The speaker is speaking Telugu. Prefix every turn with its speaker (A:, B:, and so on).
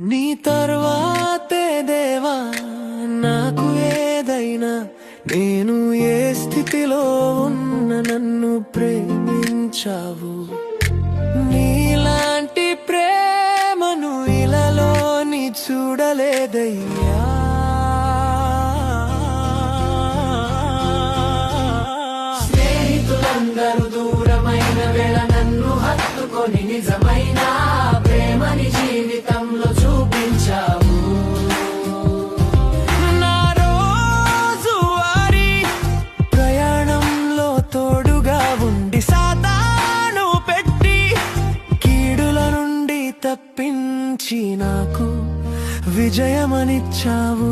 A: నీ తర్వాతే దేవా నాకు ఏదైనా, నేను ఏ స్థితిలో ఉన్న నన్ను ప్రేమించావు. నీలాంటి ప్రేమను ఇలాలోని చూడలేదయ్యా. స్నేహితులందరూ దూరమైన వేళ నన్ను హత్తుకొని నిజమైన ప్రేమని జీవితంలో చూపించావు. నా రోజువారీ ప్రయాణంలో తోడుగా ఉండి సాతాను పెట్టి కీడుల నుండి తప్పించి నాకు విజయమనిచ్చావు.